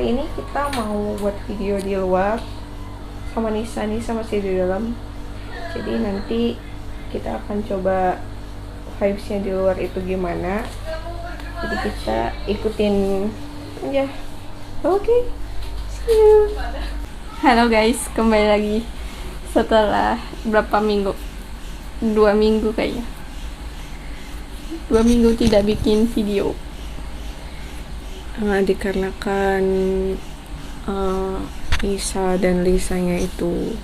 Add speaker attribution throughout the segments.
Speaker 1: hari ini kita mau buat video di luar sama Nisa masih di dalam. Jadi nanti kita akan coba vibes-nya di luar itu gimana. Jadi kita ikutin aja. Oke, see you. Halo guys, kembali lagi setelah berapa minggu? 2 minggu kayaknya. 2 minggu tidak bikin video. Dikarenakan Nisa dan Lisanya itu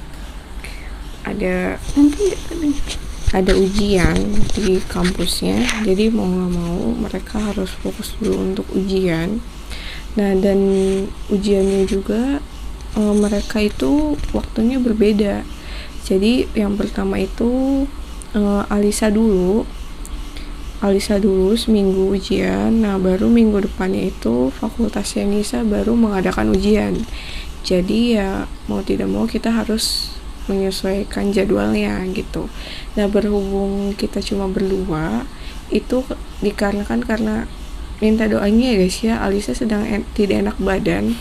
Speaker 1: ada ujian di kampusnya, jadi mau nggak mau mereka harus fokus dulu untuk ujian. Nah, dan ujiannya juga mereka itu waktunya berbeda. Jadi yang pertama itu Alisa dulu seminggu ujian. Nah, baru minggu depannya itu fakultasnya Nisa baru mengadakan ujian. Jadi ya mau tidak mau kita harus menyesuaikan jadwalnya gitu. Nah, berhubung kita cuma berdua, itu dikarenakan karena minta doanya ya guys ya, Alisa sedang tidak enak badan,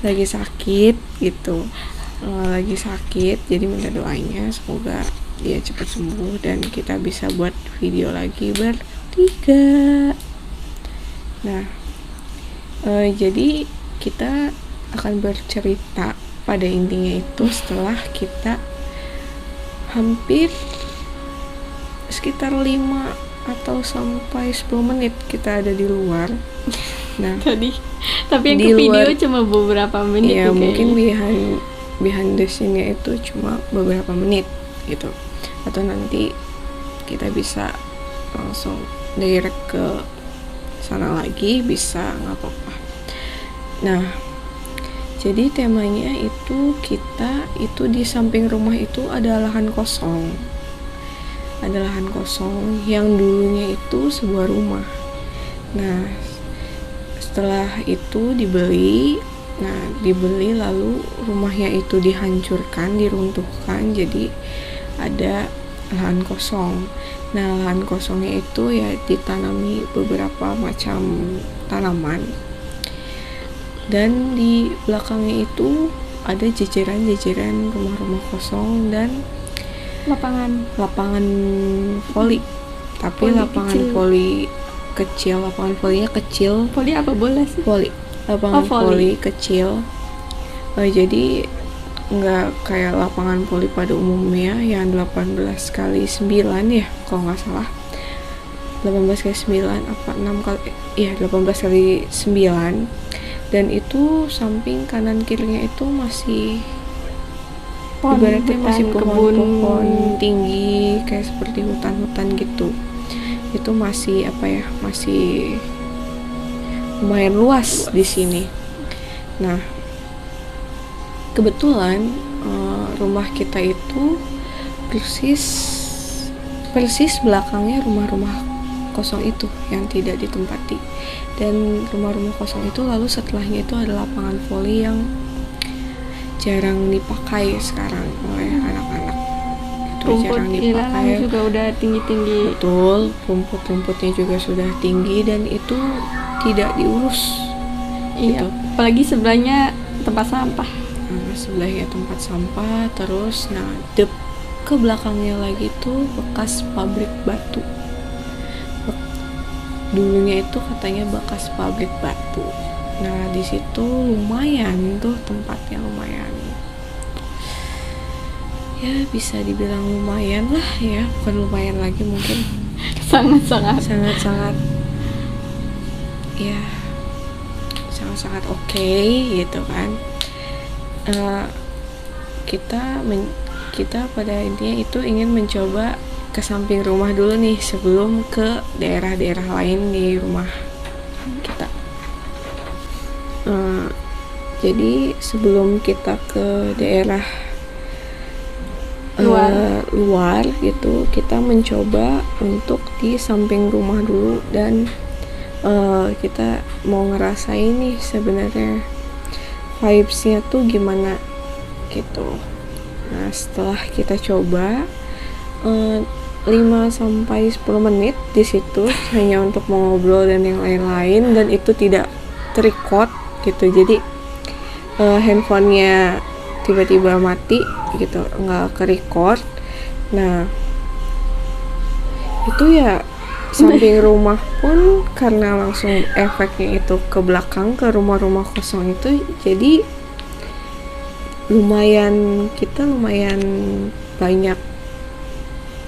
Speaker 1: lagi sakit gitu, lagi sakit. Jadi minta doanya semoga dia cepat sembuh dan kita bisa buat video lagi bertiga. Nah, jadi kita akan bercerita pada intinya itu setelah kita hampir sekitar 5 atau sampai 10 menit kita ada di luar. Nah,
Speaker 2: tapi yang ke video cuma beberapa menit
Speaker 1: ya, mungkin behind the scene-nya itu cuma beberapa menit gitu, atau nanti kita bisa langsung direct ke sana lagi, bisa, nggak apa-apa. Nah, jadi temanya itu kita itu di samping rumah itu ada lahan kosong. Ada lahan kosong yang dulunya itu sebuah rumah. Nah, setelah itu dibeli lalu rumahnya itu dihancurkan, diruntuhkan, jadi ada lahan kosong. Nah, lahan kosongnya itu ya ditanami beberapa macam tanaman. Dan di belakangnya itu ada jajaran rumah-rumah kosong dan lapangan voli. Tapi lapangan voli kecil, lapangan volinya kecil.
Speaker 2: Voli apa bola sih?
Speaker 1: Lapangan voli kecil. Jadi nggak kayak lapangan voli pada umumnya yang 18x9 ya kalau nggak salah. 18x9 apa 6 kali ya 18x9. Dan itu samping kanan kirinya itu masih ibaratnya masih pohon-pohon tinggi kayak seperti hutan-hutan gitu. Itu masih masih lumayan luas di sini. Nah, kebetulan rumah kita itu persis belakangnya rumah-rumah kosong itu yang tidak ditempati. Dan rumah-rumah kosong itu lalu setelahnya itu ada lapangan voli yang jarang dipakai sekarang oleh anak-anak. Itu jarang dipakai.
Speaker 2: Juga udah tinggi-tinggi.
Speaker 1: Betul, rumput-rumputnya juga sudah tinggi dan itu tidak diurus.
Speaker 2: Iya. Gitu. Apalagi sebelahnya tempat sampah.
Speaker 1: Sebelahnya tempat sampah, terus ke belakangnya lagi tuh bekas pabrik batu. Dulunya itu katanya bekas pabrik batu. Nah, di situ lumayan tuh tempatnya, lumayan. Ya, bisa dibilang lumayan lah ya, bukan lumayan lagi mungkin.
Speaker 2: Sangat-sangat
Speaker 1: ya, sangat-sangat oke gitu kan. Kita pada intinya itu ingin mencoba ke samping rumah dulu nih sebelum ke daerah-daerah lain di rumah kita. Jadi sebelum kita ke daerah luar gitu, kita mencoba untuk di samping rumah dulu dan kita mau ngerasain nih sebenarnya vibes-nya tuh gimana gitu. Nah, setelah kita coba 5-10 menit di situ hanya untuk mengobrol dan yang lain-lain, dan itu tidak terrecord gitu. Jadi handphonenya tiba-tiba mati gitu, nggak ke record. Nah itu ya samping rumah pun karena langsung efeknya itu ke belakang ke rumah-rumah kosong itu, jadi kita lumayan banyak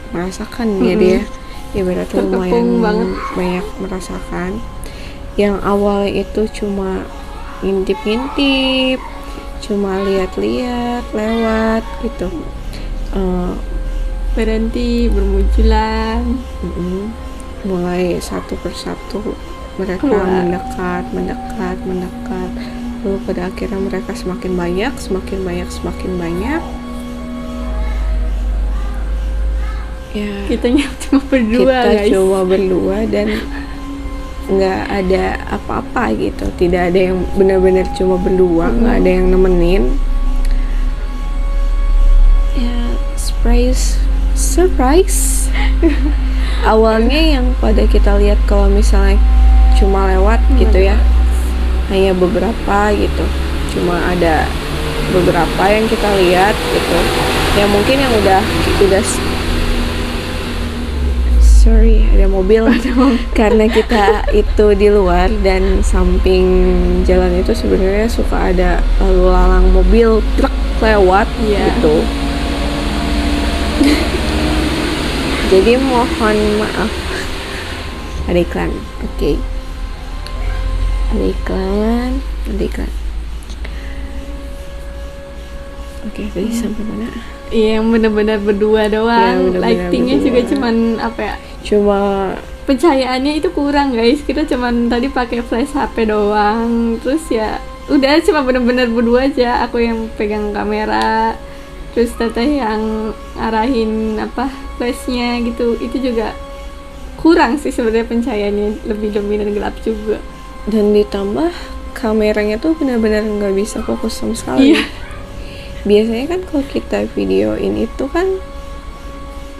Speaker 1: merasakan ya dia ibaratnya lumayan
Speaker 2: banget.
Speaker 1: banyak merasakan. Yang awal itu cuma ngintip-ngintip, cuma lihat-lihat lewat gitu,
Speaker 2: Berhenti bermunculan,
Speaker 1: mulai satu persatu mereka
Speaker 2: Keluar.
Speaker 1: mendekat, lalu pada akhirnya mereka semakin banyak. Ya
Speaker 2: kitanya cuma berdua
Speaker 1: kita
Speaker 2: guys.
Speaker 1: cuma berdua dan nggak ada apa-apa gitu, tidak ada yang benar-benar cuma berdua, nggak ada yang nemenin. Ya surprise. Awalnya yang pada kita lihat kalau misalnya cuma lewat gitu ya, hanya beberapa gitu, cuma ada beberapa yang kita lihat gitu, ya mungkin yang udah sorry ada mobil karena kita itu di luar dan samping jalan itu sebenarnya suka ada lalu lalang mobil truk lewat gitu. Jadi mohon maaf ada iklan. Oke. Ada iklan. Oke, tadi sampai mana?
Speaker 2: Iya, yang benar-benar berdua doang. Lightingnya juga cuman apa ya?
Speaker 1: Cuma
Speaker 2: pencahayaannya itu kurang guys. Kita cuman tadi pakai flash HP doang. Terus ya udah cuma benar-benar berdua aja. Aku yang pegang kamera, terus teteh yang arahin apa flashnya gitu. Itu juga kurang sih sebenarnya pencahayaannya, lebih dominan gelap juga.
Speaker 1: Dan ditambah kameranya tuh benar-benar nggak bisa fokus sama sekali.
Speaker 2: Iya.
Speaker 1: Biasanya kan kalau kita videoin itu kan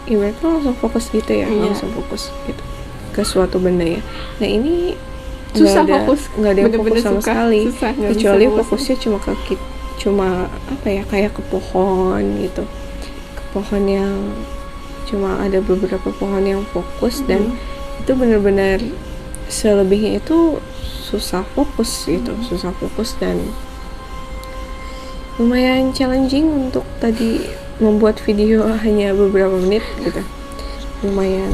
Speaker 1: ibaratnya langsung fokus gitu ya, langsung fokus gitu ke suatu benda ya. Nah ini
Speaker 2: susah
Speaker 1: nggak ada yang fokus sama sekali, kecuali fokusnya cuma apa ya, kayak ke pohon gitu, ke pohon yang cuma ada beberapa pohon yang fokus dan itu benar-benar selebihnya itu susah fokus gitu, susah fokus dan lumayan challenging untuk tadi membuat video hanya beberapa menit gitu. Lumayan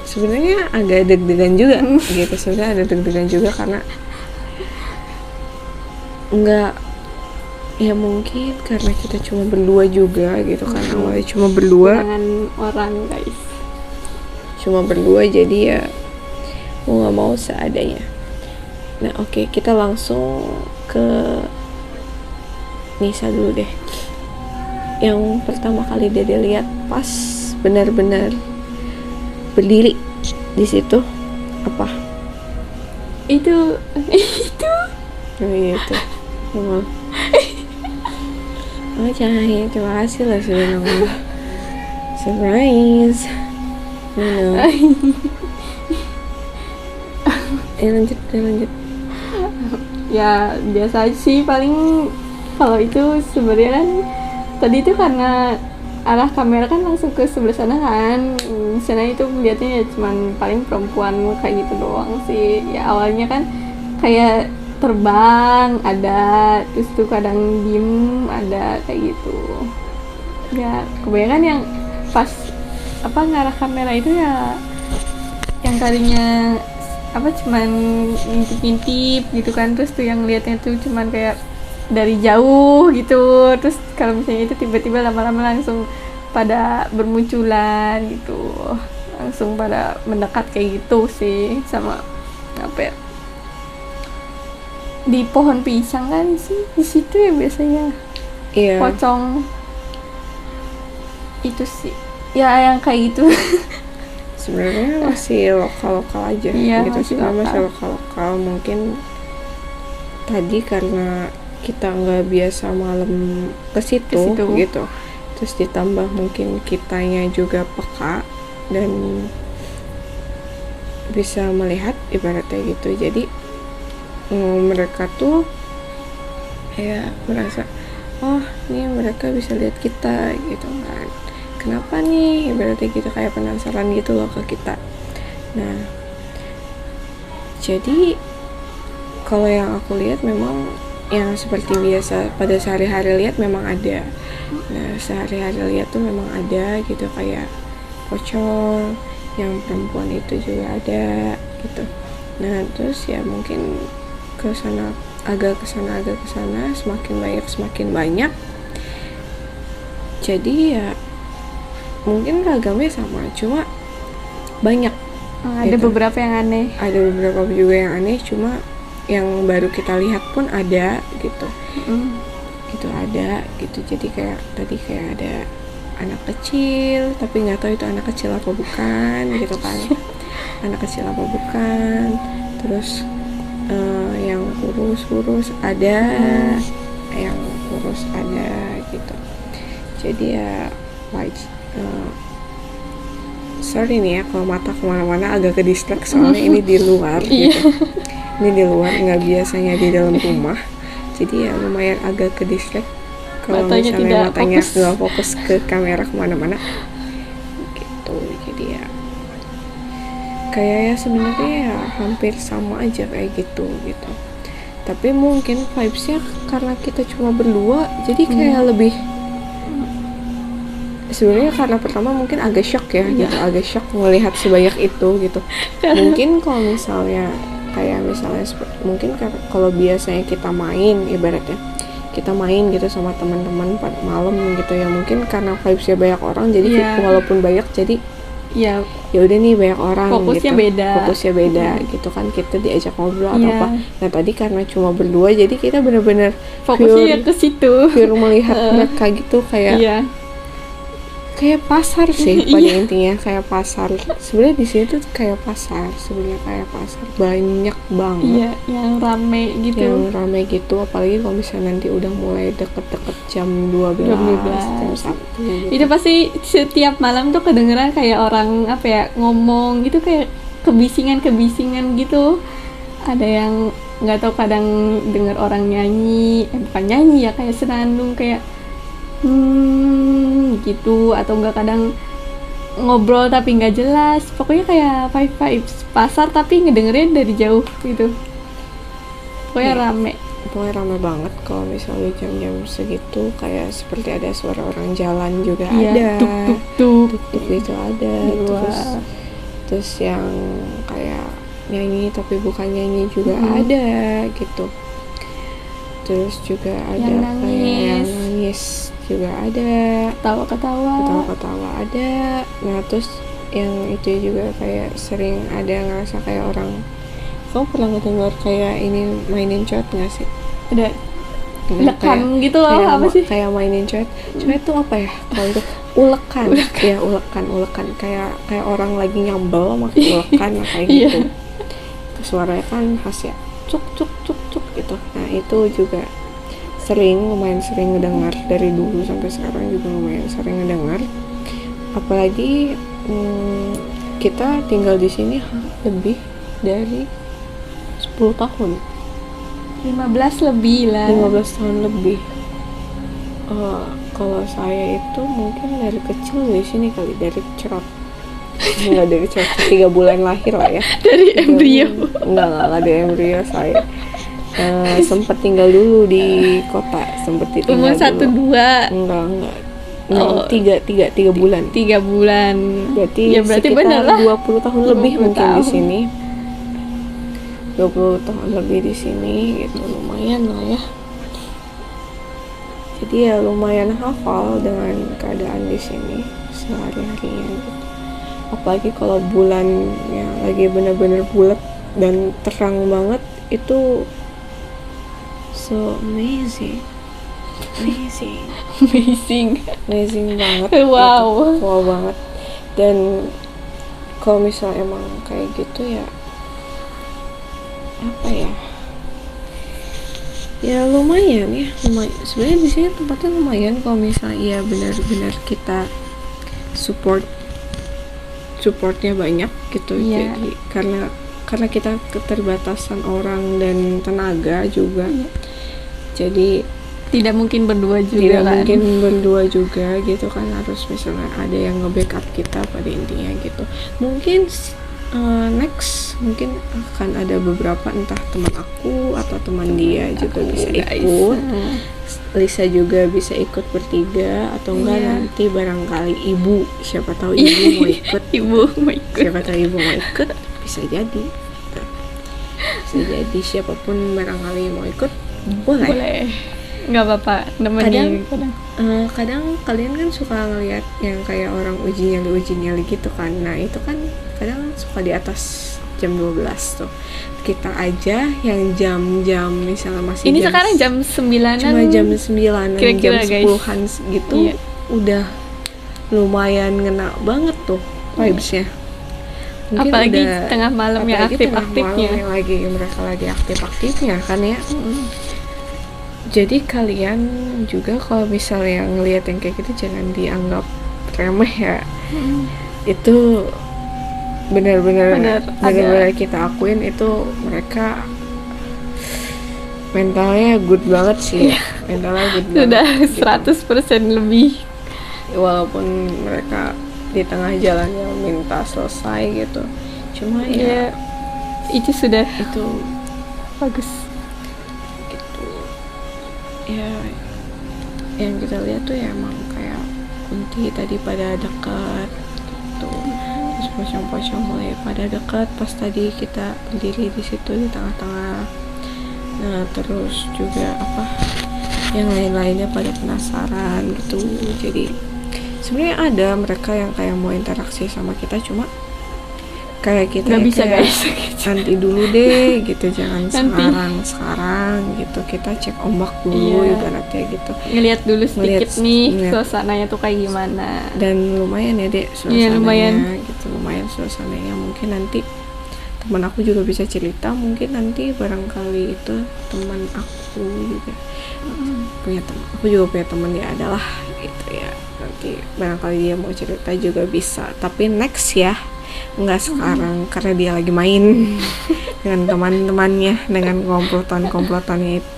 Speaker 1: sebenarnya agak deg-degan juga gitu, sebenarnya ada deg-degan juga karena nggak, ya mungkin karena kita cuma berdua juga gitu kan, awalnya cuma berdua
Speaker 2: dengan orang guys,
Speaker 1: cuma berdua jadi ya mau nggak mau seadanya. Nah oke, kita langsung ke Nisa dulu deh. Yang pertama kali dia lihat pas benar-benar berdiri di situ apa?
Speaker 2: Itu
Speaker 1: Oh iya itu. Oh Cahaya, terima kasih lah sudah nongol. Surprise. Lanjut.
Speaker 2: ya biasa sih, paling kalau itu sebenarnya kan tadi itu karena arah kamera kan langsung ke sebelah sana kan, di sana itu melihatnya ya cuman paling perempuan kayak gitu doang sih. Ya awalnya kan kayak terbang ada, terus tuh kadang diem ada kayak gitu. Ya kebanyakan yang pas apa ngarah kamera itu ya yang tadinya apa cuman ngintip-ngintip gitu kan, terus tuh yang liatnya tuh cuman kayak dari jauh gitu, terus kalau misalnya itu tiba-tiba lama-lama langsung pada bermunculan gitu, langsung pada mendekat kayak gitu sih. Sama apa ya, di pohon pisang kan sih di situ ya biasanya pocong itu sih ya yang kayak gitu.
Speaker 1: Sebenarnya masih lokal aja gitu, sebenarnya masih lokal. Mungkin tadi karena kita nggak biasa malam ke situ gitu, terus ditambah mungkin kitanya juga peka dan bisa melihat ibaratnya gitu, jadi mereka tuh kayak merasa, oh nih mereka bisa lihat kita gitu kan, kenapa nih, berarti gitu, kayak penasaran gitu loh ke kita. Nah jadi kalau yang aku lihat memang yang seperti biasa pada sehari-hari lihat memang ada. Nah sehari-hari lihat tuh memang ada gitu, kayak pocong yang perempuan itu juga ada gitu. Nah terus ya mungkin kesana agak kesana semakin banyak. Jadi ya mungkin ragamnya sama, cuma banyak.
Speaker 2: Ada
Speaker 1: gitu.
Speaker 2: beberapa yang aneh.
Speaker 1: Ada beberapa juga yang aneh, cuma yang baru kita lihat pun ada gitu. Gitu ada gitu. Jadi kayak tadi kayak ada anak kecil, tapi nggak tahu itu anak kecil apa bukan gitu kan. Anak kecil apa bukan. Terus yang kurus ada, yang kurus ada gitu. Jadi ya sorry nih ya kalau mata kemana-mana agak ke distract, soalnya ini di luar gitu. Ini di luar, nggak biasanya di dalam rumah. Jadi ya lumayan agak ke distract kalau misalnya matanya nggak fokus ke kamera kemana-mana gitu. Jadi ya kayak ya sebenarnya ya hampir sama aja kayak gitu. Tapi mungkin vibesnya karena kita cuma berdua, jadi kayak lebih, sebenarnya karena pertama mungkin agak shock ya gitu, agak shock melihat sebanyak itu gitu. Mungkin kalau misalnya mungkin kalau biasanya kita main, ibaratnya kita main gitu sama teman-teman pada malam gitu ya, mungkin karena vibesnya banyak orang jadi walaupun banyak jadi ya udah nih banyak orang
Speaker 2: fokusnya
Speaker 1: gitu. beda gitu kan, kita diajak ngobrol atau apa. Nah tadi karena cuma berdua jadi kita benar-benar
Speaker 2: fokusnya ke situ,
Speaker 1: pure melihat mereka gitu, kayak pasar sih pada intinya, kayak pasar. Sebenarnya di sini tuh kayak pasar, banyak banget
Speaker 2: yang rame
Speaker 1: gitu. Apalagi kalau misalnya nanti udah mulai deket-deket jam 12 jam 1 gitu.
Speaker 2: Itu pasti setiap malam tuh kedengeran kayak orang ngomong gitu, kayak kebisingan gitu. Ada yang nggak tahu, kadang denger orang nyanyi, bukan nyanyi ya, kayak senandung kayak gitu, atau enggak kadang ngobrol tapi nggak jelas. Pokoknya kayak vibes pasar tapi ngedengerin dari jauh gitu. Pokoknya rame
Speaker 1: banget kalau misalnya jam-jam segitu, kayak seperti ada suara orang jalan juga ada, tuk itu ada. Terus yang kayak nyanyi tapi bukan nyanyi juga ada gitu. Terus juga ada
Speaker 2: yang
Speaker 1: nangis juga ada, ketawa ada. Nah terus yang itu juga kayak sering ada ngerasa kayak orang, kamu pernah ngedengar kayak ini mainin chat nggak sih?
Speaker 2: Ada lekan gitu loh, apa sih?
Speaker 1: Kayak mainin chat itu apa ya? Kalau itu ulekan. Ya ulekan kayak orang lagi nyambel makin ulekan kayak gitu. Terus suaranya kan khas ya, cuk gitu. Nah itu juga lumayan sering ngedengar, dari dulu sampai sekarang juga lumayan sering ngedengar. Apalagi kita tinggal di sini lebih dari 10 tahun,
Speaker 2: 15 lebih lah,
Speaker 1: 15 tahun lebih. Kalau saya itu mungkin dari kecil di sini kali, dari cerot. Enggak dari cerot, 3 bulan lahir lah ya.
Speaker 2: Dari embrio.
Speaker 1: Enggak dari embrio saya. Sempat tinggal dulu di kota,
Speaker 2: umur 1-2.
Speaker 1: Enggak. 3 bulan.
Speaker 2: 3 bulan.
Speaker 1: Berarti benar lah 20 tahun lebih mungkin di sini. 20 tahun lebih di sini gitu, lumayan lah ya. Jadi ya lumayan hafal dengan keadaan di sini sehari-harinya gitu. Apalagi kalau bulan yang lagi benar-benar bulat dan terang banget, itu so amazing banget.
Speaker 2: Wow
Speaker 1: banget. Dan kalau misalnya emang kayak gitu ya apa ya lumayan sebenarnya di sini tempatnya lumayan kalau misalnya ya benar-benar kita supportnya banyak gitu. Jadi karena karena kita keterbatasan orang dan tenaga juga, jadi
Speaker 2: tidak mungkin berdua juga
Speaker 1: tidak
Speaker 2: kan.
Speaker 1: mungkin berdua juga gitu kan, harus misalnya ada yang nge-backup kita pada intinya gitu. Mungkin next mungkin akan ada beberapa, entah teman aku atau teman dia juga bisa ikut. Lisa juga bisa ikut bertiga, atau enggak nanti barangkali ibu, siapa tahu ibu mau ikut.
Speaker 2: Ibu mau ikut.
Speaker 1: Siapa tahu ibu mau ikut, bisa jadi. Bisa jadi siapapun barangkali mau ikut, boleh.
Speaker 2: Nggak apa-apa, nemenin.
Speaker 1: Kadang kalian kan suka ngeliat yang kayak orang uji nyali gitu kan. Nah itu kan kadang suka di atas jam 12 tuh. Kita aja yang jam-jam misalnya masih
Speaker 2: Ini sekarang jam 9-an.
Speaker 1: Cuma jam 9-an,
Speaker 2: kira-kira,
Speaker 1: jam 10-an gitu.
Speaker 2: Iya.
Speaker 1: Udah lumayan ngena banget tuh vibes-nya. Mungkin
Speaker 2: apalagi
Speaker 1: udah,
Speaker 2: tengah malam yang
Speaker 1: apalagi tengah
Speaker 2: aktif-aktifnya.
Speaker 1: malam yang mereka lagi aktif-aktifnya kan ya. Jadi kalian juga kalau misalnya ngelihat yang kayak gitu jangan dianggap remeh ya. Itu benar-benar kita akuin itu mereka mentalnya good banget sih. Mentalnya good
Speaker 2: Sudah
Speaker 1: banget,
Speaker 2: 100% lebih.
Speaker 1: walaupun mereka di tengah jalannya minta selesai gitu, cuma ya
Speaker 2: itu sudah
Speaker 1: itu
Speaker 2: bagus.
Speaker 1: gitu ya. Yang kita lihat tuh ya emang kayak Kunti tadi pada dekat gitu, terus pocong-pocong mulai pada dekat pas tadi kita berdiri di situ di tengah-tengah. Nah terus juga apa yang lain-lainnya pada penasaran gitu. Jadi sebenarnya ada mereka yang kayak mau interaksi sama kita, cuma kayak kita
Speaker 2: nggak bisa
Speaker 1: kayak,
Speaker 2: guys.
Speaker 1: nanti dulu deh gitu, jangan sekarang gitu, kita cek ombak dulu ibaratnya gitu,
Speaker 2: ngelihat dulu sedikit nih
Speaker 1: ngeliat.
Speaker 2: suasananya tuh kayak gimana.
Speaker 1: Dan lumayan ya dek suasananya,
Speaker 2: lumayan.
Speaker 1: gitu, lumayan suasananya. Mungkin nanti teman aku juga bisa cerita, mungkin nanti barangkali itu teman aku juga punya teman, aku juga punya teman ya, adalah gitu ya, nanti barangkali dia mau cerita juga bisa, tapi next ya, nggak sekarang karena dia lagi main dengan teman-temannya, dengan komplotannya itu.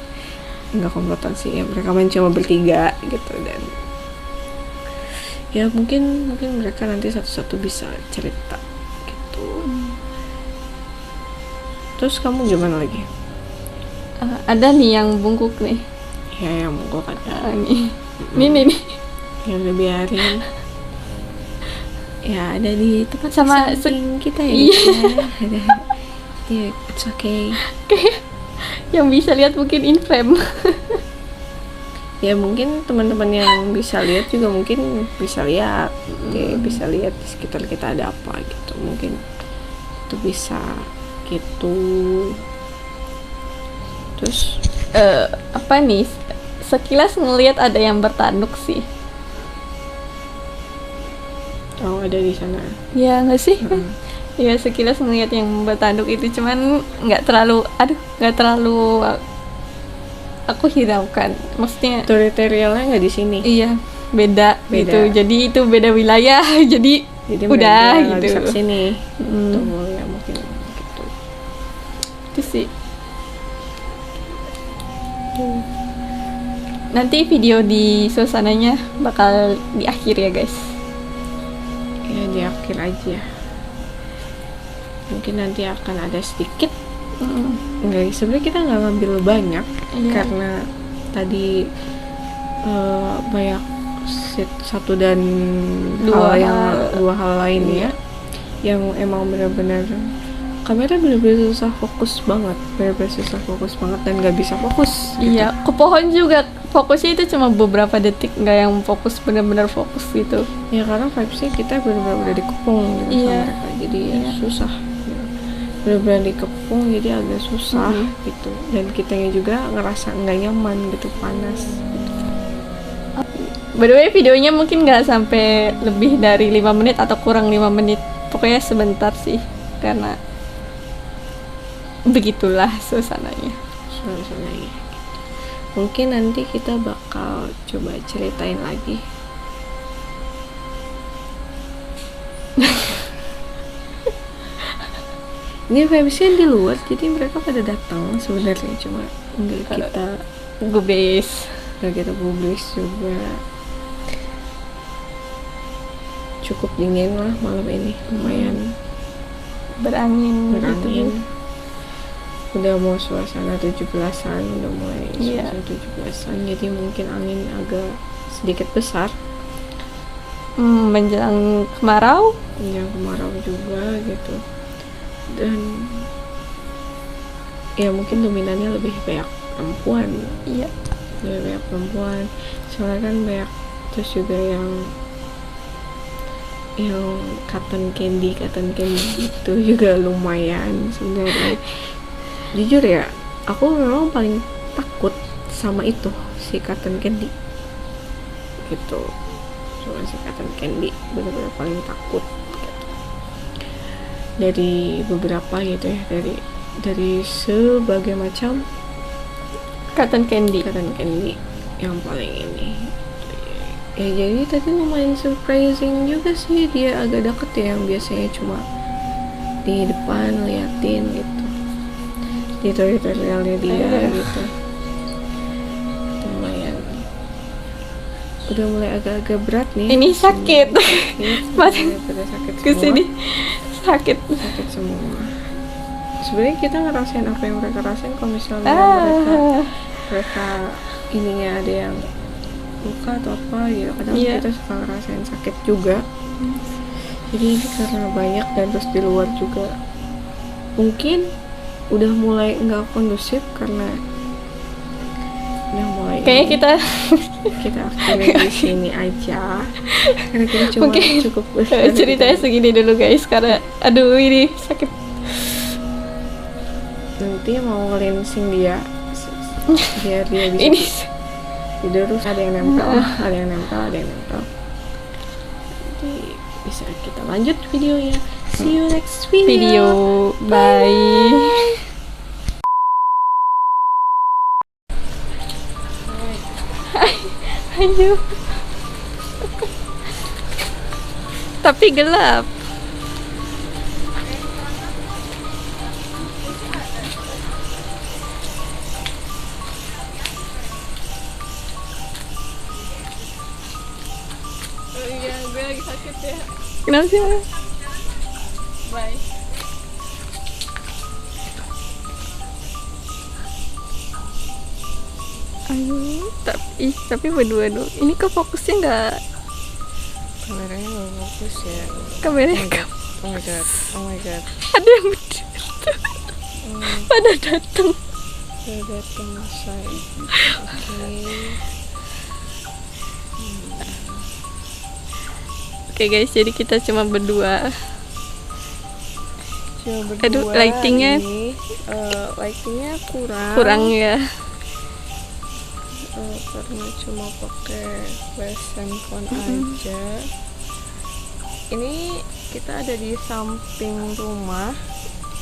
Speaker 1: Nggak komplotan sih ya, mereka main cuma bertiga gitu. Dan ya mungkin mereka nanti satu-satu bisa cerita gitu. Terus kamu gimana lagi?
Speaker 2: Ada nih yang bungkuk nih.
Speaker 1: Ya yang bungkuk ada.
Speaker 2: Nih.
Speaker 1: Ya udah biarin. Ya ada di tempat
Speaker 2: sama
Speaker 1: samping kita ya. Ada. Ya it's okay.
Speaker 2: Yang bisa lihat mungkin in frame.
Speaker 1: Ya mungkin teman-teman yang bisa lihat juga mungkin bisa lihat. Bisa lihat di sekitar kita ada apa gitu. Mungkin itu bisa gitu. Terus
Speaker 2: apa nih, sekilas ngelihat ada yang bertanduk sih.
Speaker 1: Oh ada di sana.
Speaker 2: Ya nggak sih? Ya sekilas ngelihat yang bertanduk itu, cuman nggak terlalu aku hiraukan. Maksudnya
Speaker 1: tutorialnya nggak di sini.
Speaker 2: iya beda gitu. Jadi itu beda wilayah. jadi udah gitu.
Speaker 1: Bisa kesini. Tuh ya mungkin gitu.
Speaker 2: Itu sih. Nanti video di suasananya bakal di akhir ya guys.
Speaker 1: Ya di akhir aja. Mungkin nanti akan ada sedikit. Enggak, sebenarnya kita nggak ngambil banyak karena tadi banyak satu dan dua hal lain ya, yang emang benar-benar kamera benar-benar susah fokus banget, dan nggak bisa fokus.
Speaker 2: Iya, ke pohon juga fokusnya itu cuma beberapa detik, nggak yang fokus benar-benar fokus gitu.
Speaker 1: Ya karena vibesnya kita benar-benar udah dikepung gitu sama mereka, jadi ya susah. Benar-benar dikepung, jadi agak susah gitu. Dan kitanya juga ngerasa nggak nyaman gitu, panas. Gitu.
Speaker 2: By the way, videonya mungkin nggak sampai lebih dari 5 menit atau kurang 5 menit. Pokoknya sebentar sih, karena begitulah suasananya.
Speaker 1: Mungkin nanti kita bakal coba ceritain lagi. Ini fanbase di luar, jadi mereka pada datang sebenarnya, cuma enggak kita
Speaker 2: Gubes.
Speaker 1: publis juga. Cukup dingin lah malam ini, lumayan
Speaker 2: Berangin.
Speaker 1: berangin.
Speaker 2: Gitu.
Speaker 1: Udah mau suasana 17-an, udah mulai
Speaker 2: Iya.
Speaker 1: suasana 17-an, jadi mungkin angin agak sedikit besar.
Speaker 2: Menjelang kemarau.
Speaker 1: Ya kemarau juga gitu. Dan ya mungkin dominannya lebih banyak perempuan.
Speaker 2: Iya.
Speaker 1: Lebih banyak perempuan. Soalnya kan banyak, terus juga yang cotton candy itu juga lumayan sebenarnya. Jujur ya, aku memang paling takut sama itu, si cotton candy gitu. Soalnya si cotton candy benar-benar paling takut gitu. Dari beberapa gitu ya, dari sebagai macam
Speaker 2: Cotton candy.
Speaker 1: yang paling ini ya. Jadi tadi lumayan surprising juga sih, dia agak deket ya, yang biasanya cuma di depan liatin gitu di tutorialnya dia gitu. Lumayan udah mulai agak-agak berat nih.
Speaker 2: Ini sakit.
Speaker 1: Udah sakit
Speaker 2: Kesini sakit.
Speaker 1: semua. Sebenarnya kita ngerasain apa yang mereka rasain. Kalau misalnya mereka ininya ada yang luka atau apa gitu, kadang kita suka ngerasain sakit juga. Jadi ini karena banyak dan terus di luar juga mungkin udah mulai nggak kondusif, karena udah mulai
Speaker 2: Kayaknya
Speaker 1: kita akhirnya di sini aja, karena kita cuma
Speaker 2: Mungkin
Speaker 1: cukup
Speaker 2: ceritanya segini dulu guys, karena aduh ini sakit.
Speaker 1: Nanti mau cleansing dia biar dia bisa
Speaker 2: Ini
Speaker 1: terus ada yang nempel. Jadi bisa kita lanjut videonya. See you next video.
Speaker 2: Bye. Ayo. Tapi gelap. Iya, gue lagi sakit ya. Kenapa sih? Bye. Ayo, tapi berdua dong. Ini kok fokusnya nggak?
Speaker 1: Kameranya nggak fokus ya.
Speaker 2: Kameranya
Speaker 1: Oh my god.
Speaker 2: ada yang berdua. Pada datang.
Speaker 1: Udah datang saya.
Speaker 2: Oke guys, jadi kita cuma berdua. Aduh, lightingnya kurang ya.
Speaker 1: Karena cuma pakai flash handphone aja. Ini kita ada di samping rumah.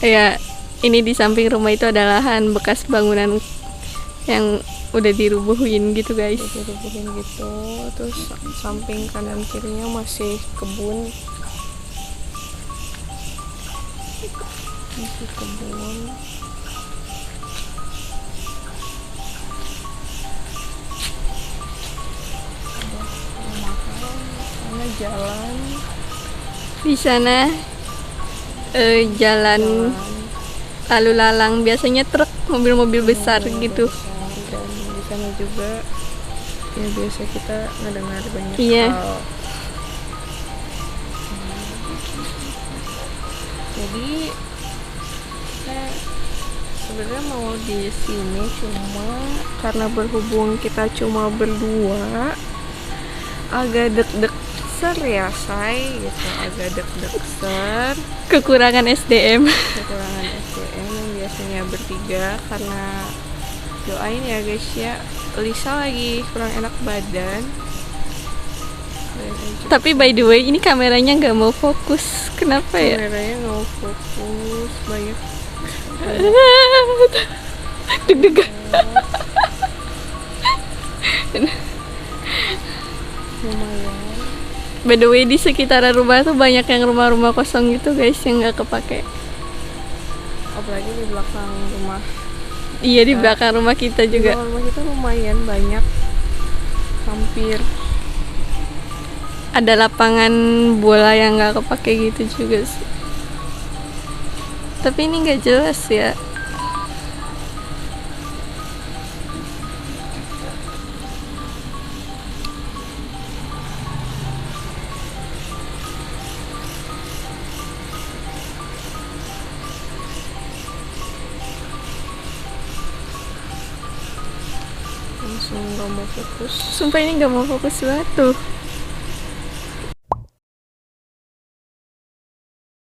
Speaker 2: Ya, ini di samping rumah itu ada lahan bekas bangunan yang udah dirubuhin gitu guys.
Speaker 1: Terus samping kanan kirinya masih kebun. Sana jalan.
Speaker 2: Di sana jalan lalu lalang, biasanya truk, mobil-mobil besar gitu.
Speaker 1: Dan di sana juga ya biasa kita ngedengar banyak
Speaker 2: Iya.
Speaker 1: hal. Jadi saya sebenarnya mau di sini cuma karena berhubung kita cuma berdua, agak deg-deg ser ya say gitu, agak deg-deg ser.
Speaker 2: Kekurangan SDM.
Speaker 1: Yang biasanya bertiga, karena doain ya guys ya, Lisa lagi kurang enak badan.
Speaker 2: Tapi by the way, ini kameranya nggak mau fokus. Kenapa ya?
Speaker 1: Kameranya nggak mau fokus, banyak
Speaker 2: Deg-degan.
Speaker 1: lumayan.
Speaker 2: By the way, di sekitaran rumah tuh banyak yang rumah-rumah kosong gitu guys, yang nggak kepake.
Speaker 1: apalagi di belakang rumah.
Speaker 2: Iya, di belakang rumah kita
Speaker 1: Di
Speaker 2: juga.
Speaker 1: belakang rumah kita lumayan banyak, hampir
Speaker 2: Ada lapangan bola yang nggak kepake gitu juga sih. Tapi ini nggak jelas ya.
Speaker 1: langsung nggak mau fokus.
Speaker 2: Sumpah ini nggak mau fokus banget tuh.